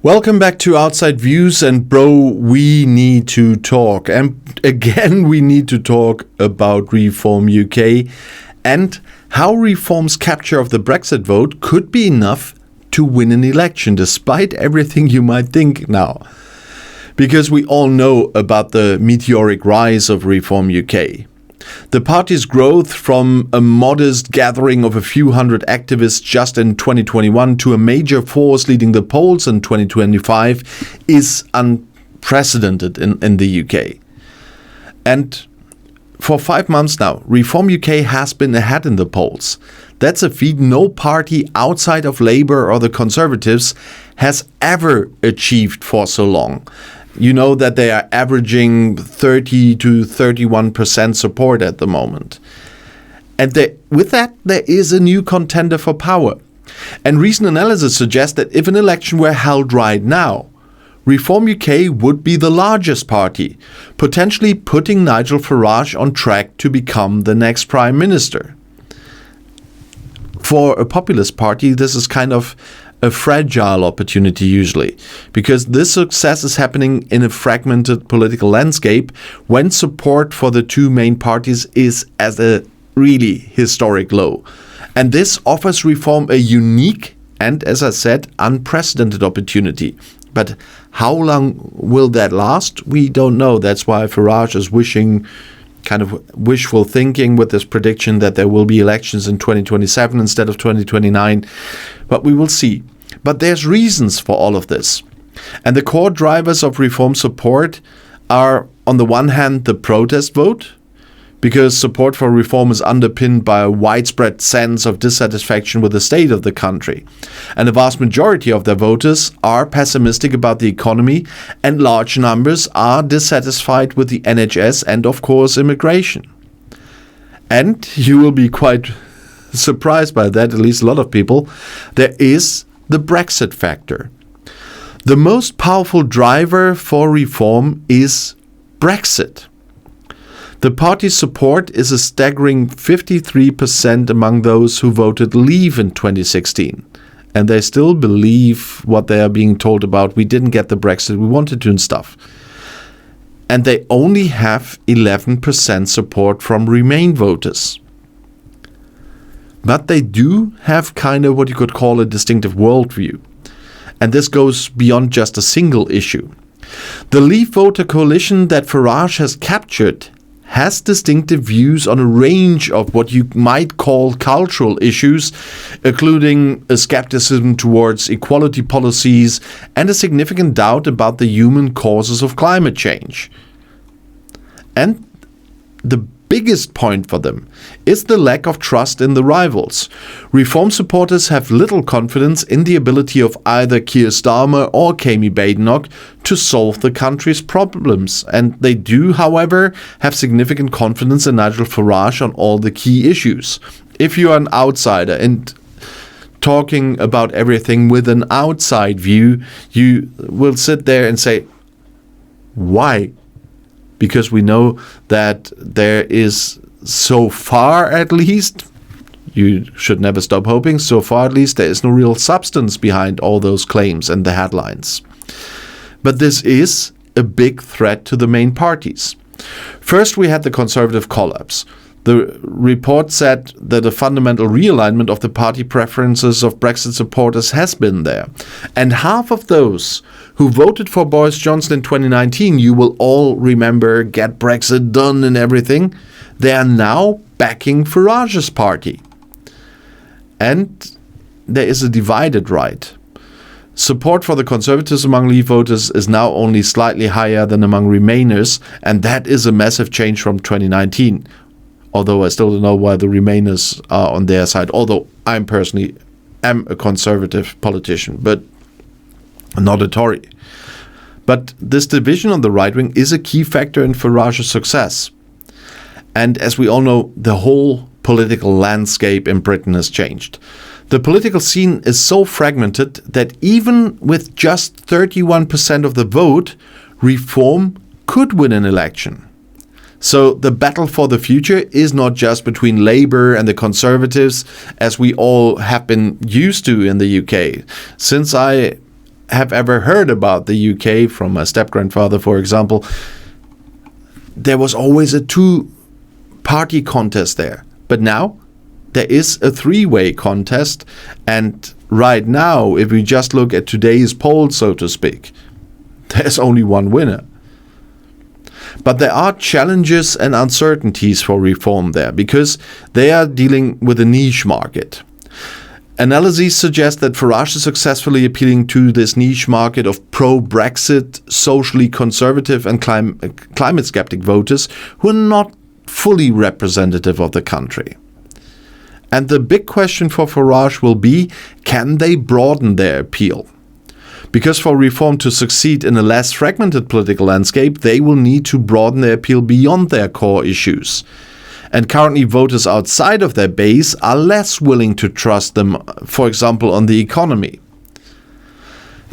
Welcome back to Outside Views, and bro, we need to talk. And again, we need to talk about Reform UK and how Reform's capture of the Brexit vote could be enough to win an election, despite everything you might think now. Because we all know about the meteoric rise of Reform UK. The party's growth from a modest gathering of a few hundred activists just in 2021 to a major force leading the polls in 2025 is unprecedented in the UK. And for 5 months now, Reform UK has been ahead in the polls. That's a feat no party outside of Labour or the Conservatives has ever achieved for so long. You know that they are averaging 30 to 31% support at the moment. And with that, there is a new contender for power. And recent analysis suggests that if an election were held right now, Reform UK would be the largest party, potentially putting Nigel Farage on track to become the next Prime Minister. For a populist party, this is kind of a fragile opportunity usually, because this success is happening in a fragmented political landscape when support for the two main parties is at a really historic low. And this offers Reform a unique and, as I said, unprecedented opportunity. But how long will that last? We don't know. That's why Farage is kind of wishful thinking with this prediction that there will be elections in 2027 instead of 2029. But we will see. But there's reasons for all of this. And the core drivers of Reform support are, on the one hand, the protest vote, because support for Reform is underpinned by a widespread sense of dissatisfaction with the state of the country. And the vast majority of their voters are pessimistic about the economy, and large numbers are dissatisfied with the NHS and, of course, immigration. And you will be quite surprised by that, at least a lot of people. There is the Brexit factor. The most powerful driver for Reform is Brexit. The party's support is a staggering 53% among those who voted Leave in 2016. And they still believe what they are being told about. We didn't get the Brexit we wanted to and stuff. And they only have 11% support from Remain voters. But they do have kind of what you could call a distinctive worldview. And this goes beyond just a single issue. The Leave voter coalition that Farage has captured has distinctive views on a range of what you might call cultural issues, including a skepticism towards equality policies and a significant doubt about the human causes of climate change. And the biggest point for them is the lack of trust in the rivals. Reform supporters have little confidence in the ability of either Keir Starmer or Kemi Badenoch to solve the country's problems, and they do, however, have significant confidence in Nigel Farage on all the key issues. If you are an outsider and talking about everything with an outside view, you will sit there and say, why? Because we know that there is, so far at least, you should never stop hoping, so far at least there is no real substance behind all those claims and the headlines. But this is a big threat to the main parties. First, we had the Conservative collapse. The report said that a fundamental realignment of the party preferences of Brexit supporters has been there. And half of those who voted for Boris Johnson in 2019, you will all remember, get Brexit done and everything, they are now backing Farage's party. And there is a divided right. Support for the Conservatives among Leave voters is now only slightly higher than among Remainers, and that is a massive change from 2019. Although I still don't know why the Remainers are on their side, although I personally am a Conservative politician, but not a Tory. But this division on the right wing is a key factor in Farage's success. And as we all know, the whole political landscape in Britain has changed. The political scene is so fragmented that even with just 31% of the vote, Reform could win an election. So the battle for the future is not just between Labour and the Conservatives, as we all have been used to in the UK. Since I have ever heard about the UK from my step-grandfather, for example, there was always a two-party contest there. But now there is a three-way contest, and right now, if we just look at today's poll, so to speak, there's only one winner. But there are challenges and uncertainties for reform there, because they are dealing with a niche market. Analyses suggest that Farage is successfully appealing to this niche market of pro-Brexit, socially conservative and climate skeptic voters who are not fully representative of the country. And the big question for Farage will be, can they broaden their appeal? Because for reform to succeed in a less fragmented political landscape, they will need to broaden their appeal beyond their core issues. And currently voters outside of their base are less willing to trust them, for example, on the economy.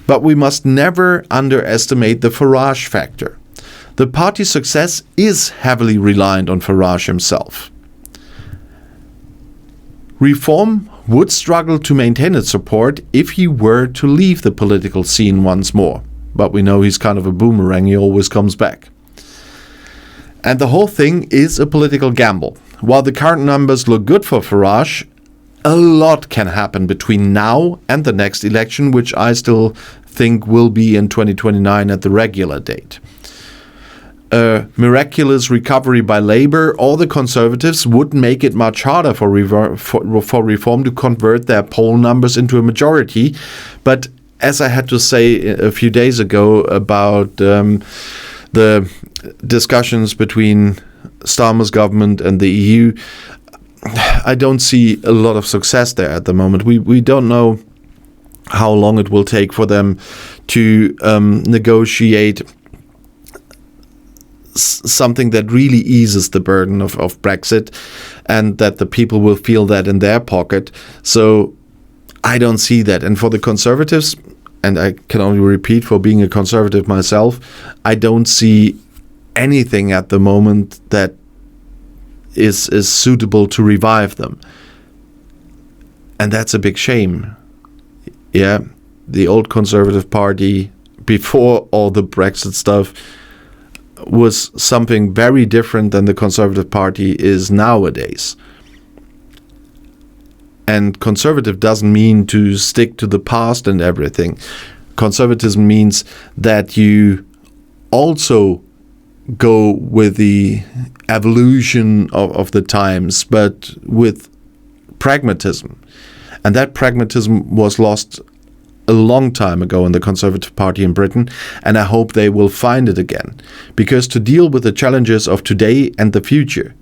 But we must never underestimate the Farage factor. The party's success is heavily reliant on Farage himself. Reform would struggle to maintain its support if he were to leave the political scene once more. But we know he's kind of a boomerang, he always comes back. And the whole thing is a political gamble. While the current numbers look good for Farage, a lot can happen between now and the next election, which I still think will be in 2029 at the regular date. A miraculous recovery by Labour or the Conservatives would make it much harder for Reform to convert their poll numbers into a majority. But as I had to say a few days ago about the discussions between Starmer's government and the EU, I don't see a lot of success there at the moment. We don't know how long it will take for them to negotiate something that really eases the burden of Brexit, and that the people will feel that in their pocket. So I don't see that. And for the Conservatives, and I can only repeat, for being a Conservative myself, I don't see anything at the moment that is suitable to revive them. And that's a big shame. Yeah, the old Conservative Party, before all the Brexit stuff, was something very different than the Conservative Party is nowadays. And conservative doesn't mean to stick to the past and everything. Conservatism means that you also go with the evolution of the times, but with pragmatism. And that pragmatism was lost a long time ago in the Conservative Party in Britain, and I hope they will find it again. Because to deal with the challenges of today and the future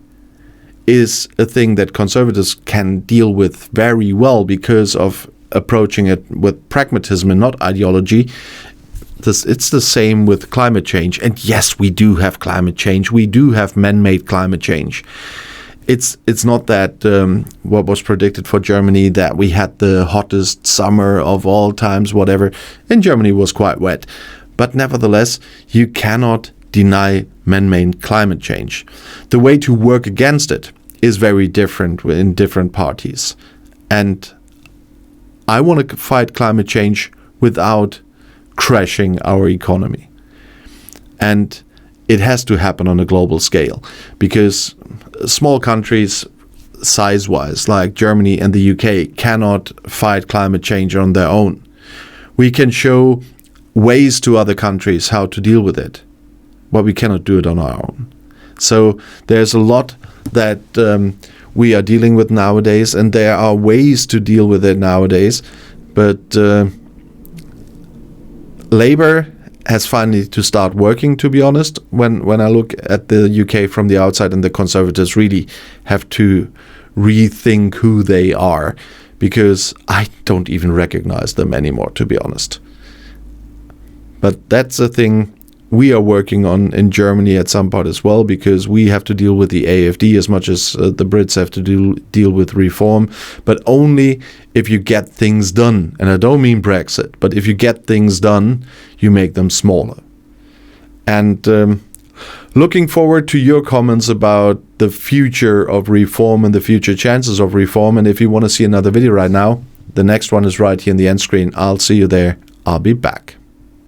is a thing that Conservatives can deal with very well because of approaching it with pragmatism and not ideology. It's the same with climate change. And yes, we do have climate change. We do have man-made climate change. It's not that what was predicted for Germany, that we had the hottest summer of all times, whatever. In Germany was quite wet. But nevertheless, you cannot deny man-made climate change. The way to work against it is very different in different parties. And I want to fight climate change without crashing our economy. And it has to happen on a global scale, because small countries size-wise, like Germany and the UK, cannot fight climate change on their own. We can show ways to other countries how to deal with it, but we cannot do it on our own. So there's a lot that we are dealing with nowadays, and there are ways to deal with it nowadays, but Labour has finally to start working, to be honest. When I look at the UK from the outside, and the Conservatives really have to rethink who they are, because I don't even recognize them anymore, to be honest. But that's a thing we are working on in Germany at some part as well, because we have to deal with the AfD as much as the Brits have to deal with reform, but only if you get things done. And I don't mean Brexit, but if you get things done, you make them smaller. And looking forward to your comments about the future of reform and the future chances of reform. And if you want to see another video right now, the next one is right here in the end screen. I'll see you there. I'll be back.